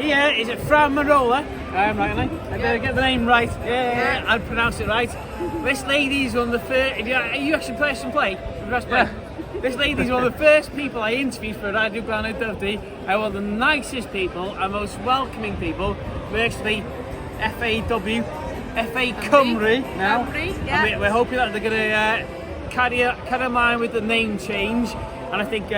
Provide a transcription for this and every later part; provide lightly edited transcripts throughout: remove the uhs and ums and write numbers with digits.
Here is it Fran Marola. Right, I better get the name right. Yeah, I'd pronounce it right. This lady's one of the first. Are you actually press and play? This lady's one of the first people I interviewed for Radio Glannau Dyfrdw. One of the nicest people and most welcoming people. We're actually FA Cymru now. And we're hoping that they're going to carry on with the name change. And I think,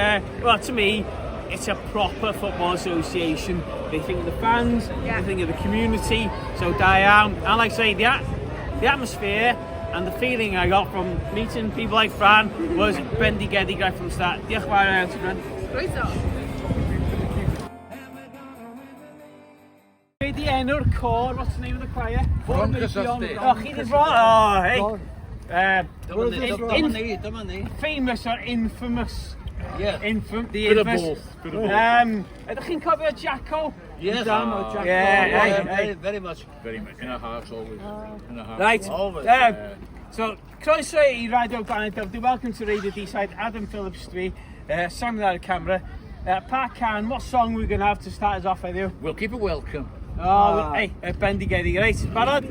well, to me, it's a proper football association. They think of the fans, they think of the community. So Diane, and like I say, the atmosphere and the feeling I got from meeting people like Fran was bendigedig right from the start. Diolch yn fawr iawn ti, Fran. Croeso. Be di enw'r côr? What's the name of the choir? From Cysylltu. Oh, chi di bron? Oh, hey. Dyma ni. Famous or infamous? Yeah. The Bit of infamous. both. Ydych chi'n cofio Jacko? Yes. Yeah, very much. Very much. In our hearts always. In our hearts. Right. Always. So, croeso I Radio Glannau Dyfrdw. Welcome to Radio D-Side. Adam Phillips dwi. Simon ar y camera. Park Can, what song are we going to have to start us off with you? We'll keep it welcome. Oh, hey, bendigedig. Right, barod?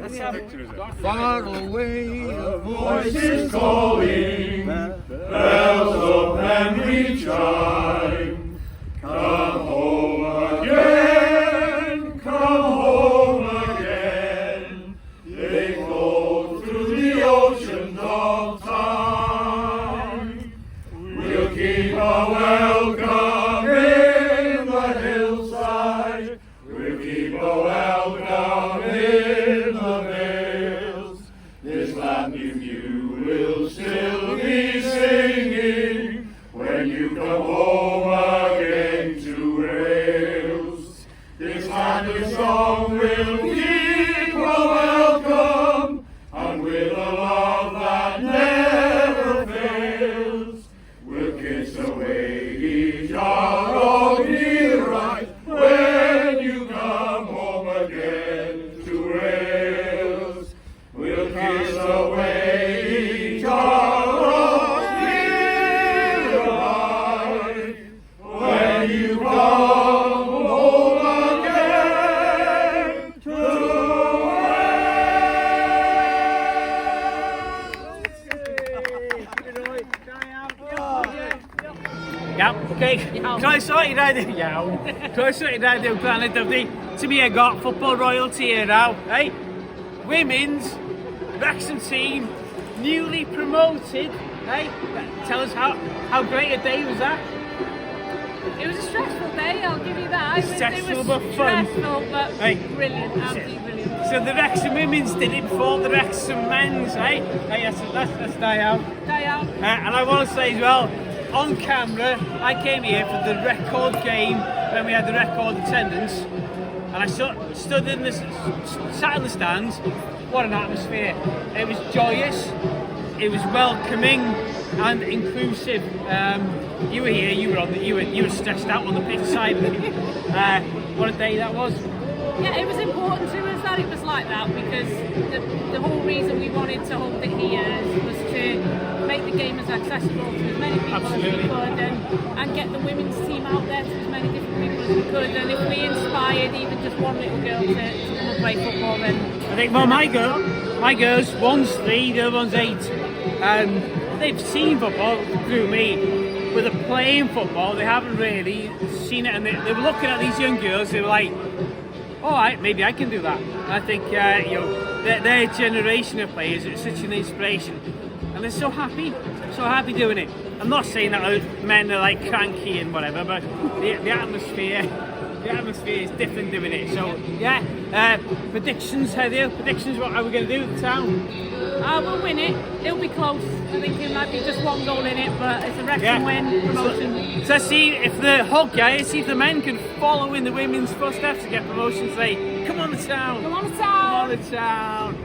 Far away, a Voice is calling, bells of memory chime. Come home again, come home again. They go through the ocean of time. We'll keep a welcome in the hillside. We'll keep a welcome in the vales. This land you knew will still be singing when you come home again to Wales. This land of song will keep a welcome, and with a love that never fails, we'll kiss away each other dear right when you come home again to Wales. We'll kiss away each other dear right when you come home again to Ja, oké. Croeso I Radio... Iawn. Croeso I Radio Glannau Dyfrdw. To me, I got football royalty here now. Hey, women's Wrexham team, newly promoted. Hey, tell us how great a day was that? It was a stressful day, I'll give you that. It was Stressful but fun. Stressful but Hey. brilliant, absolutely brilliant. So the Wrexham women's did it before the Wrexham men's, hey? Hey, that's Diane. Diane. And I want to say as well, on camera, I came here for the record game when we had the record attendance, and I stood sat in the stands. What an atmosphere! It was joyous, it was welcoming and inclusive. You were here, you were stressed out on the pitch side. What a day that was! Yeah, it was important to us that it was like that, because the whole reason we wanted to hold it here was to make the game as accessible to as many people Absolutely. as we could, and get the women's team out there to as many different people as we could. And if we inspired even just one little girl to come and play football, then I think, well, my girls, one's 3, the other one's 8, and they've seen football through me. With the playing football, they haven't really seen it, and they were looking at these young girls. They were like, all right, maybe I can do that. And I think their generation of players is such an inspiration, and they're so happy doing it. I'm not saying that men are like cranky and whatever, but the atmosphere is different doing it. So yeah, predictions, Heddiw. Predictions. What are we going to do with the town? we'll win it. It'll be close. I think it might be just one goal in it, but it's a Wrexham win, promotion. So let's see if the see if the men can follow in the women's footsteps to get promotion. Say, come on the town. Come on the town. Come on the town.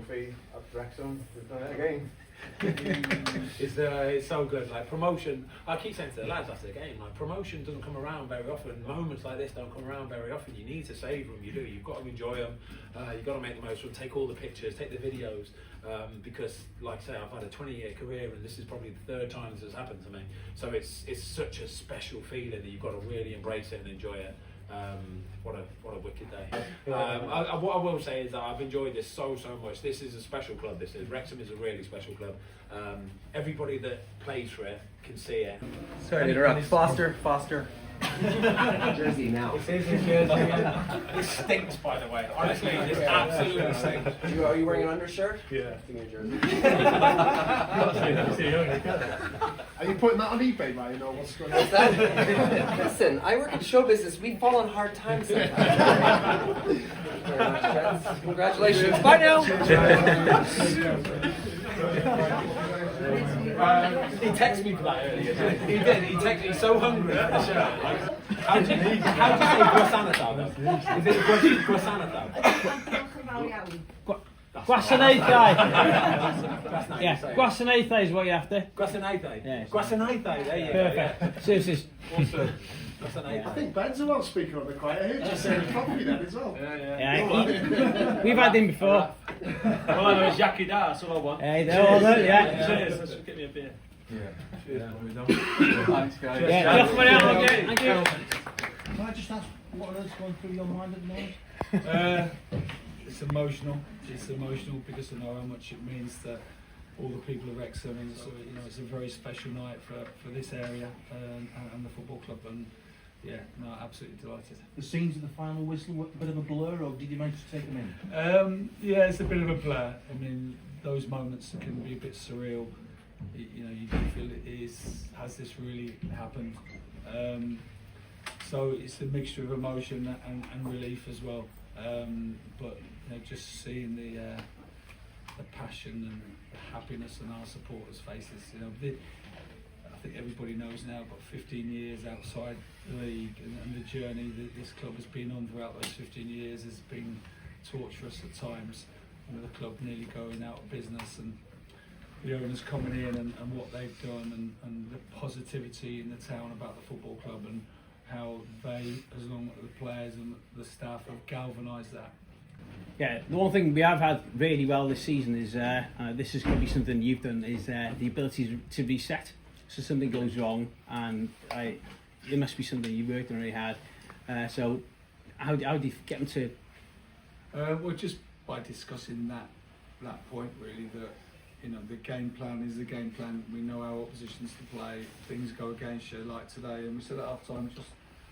trophy at Wrexham. We've done it again. It's so good. Like promotion, I keep saying to the lads after the game, like promotion doesn't come around very often. Moments like this don't come around very often. You need to savour them. You do. You've got to enjoy them. You've got to make the most of them. Take all the pictures, take the videos, because, like I say, I've had a 20-year career, and this is probably the 3rd time this has happened to me. So it's such a special feeling that you've got to really embrace it and enjoy it. What a wicked day. What I will say is that I've enjoyed this so much. This is a special club. This is Wrexham is a really special club. Everybody that plays for it can see it. Sorry to interrupt. Foster. Jersey now. It is in Jersey. It stinks, by the way. Honestly, it's absolutely stinks. Are you wearing an undershirt? Yeah. In your jersey. Are you putting that on eBay, Ryan, or what's going on? Listen, I work in show business. We fall on hard times sometimes. Congratulations. Bye now. He texted me for that earlier. He did. He texted me. He's so hungry for the show. How do you say Guasanatau though? Is it Guasanatau? Gwasanaethau. Yeah, Gwasanaethau is what you're after. Guasanatau. Yeah. Guasanatau. There you go. Perfect. So this is. Awesome. I think Ben's a loudspeaker on the choir. I heard you saying coffee then as well. We've had him before. Well, I know it's Yaki Da, that's all I want. Hey, they're all there, yeah. Cheers, let's get me a beer. Thanks, guys. Yeah, definitely. Thank you. Can I just ask what on earth's going through your mind at the moment? It's emotional. It's emotional because I know how much it means to all the people of Wrexham, and so, you know, it's a very special night for this area and the football club, and yeah, no, absolutely delighted. The scenes of the final whistle were a bit of a blur, or did you manage to take them in? Yeah, it's a bit of a blur. I mean, those moments can be a bit surreal. You know, you do feel has this really happened? So it's a mixture of emotion and relief as well. But you know, just seeing the passion and the happiness on our supporters' faces. You know, I think everybody knows now, but 15 years outside the league, and the journey that this club has been on throughout those 15 years has been torturous at times. You know, the club nearly going out of business, and the owners coming in and what they've done, and the positivity in the town about the football club, and how they, as long as the players and the staff, have galvanised that. Yeah, the one thing we have had really well this season is, this is going to be something you've done, is the ability to reset. So something goes wrong, and it must be something you worked on really hard. So how do you get them to? Well, just by discussing that point really, that you know, the game plan is the game plan. We know our oppositions to play. Things go against you like today, and we said at half time,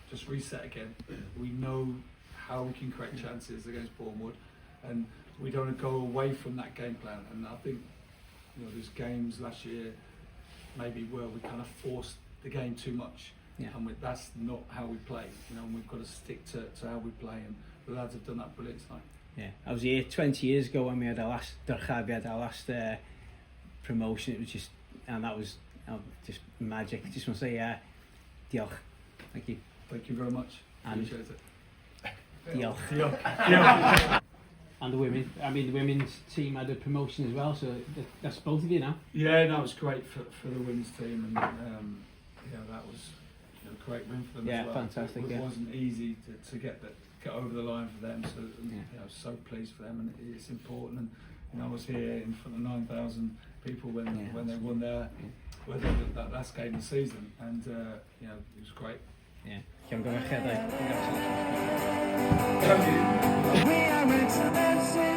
just reset again. We know how we can create chances against Bournemouth, and we don't want to go away from that game plan. And I think, you know, there's games last year maybe where we kind of forced the game too much, and that's not how we play. You know, and we've got to stick to how we play, and the lads have done that brilliant tonight. Yeah, I was here 20 years ago when we had our last promotion. It was just, and that was just magic. Just want to say, diolch. Thank you. Thank you very much. Appreciate it. Diolch. And the women, the women's team had a promotion as well, so that's both of you now. Yeah, no, it was great for the women's team, and that was a great win for them as well. Fantastic. It wasn't easy to get over the line for them, so so pleased for them, and it's important. And you know, I was here in front of 9,000 people when they won that last game of the season, and it was great. Yeah. Congratulations. We are Wrexham AFC.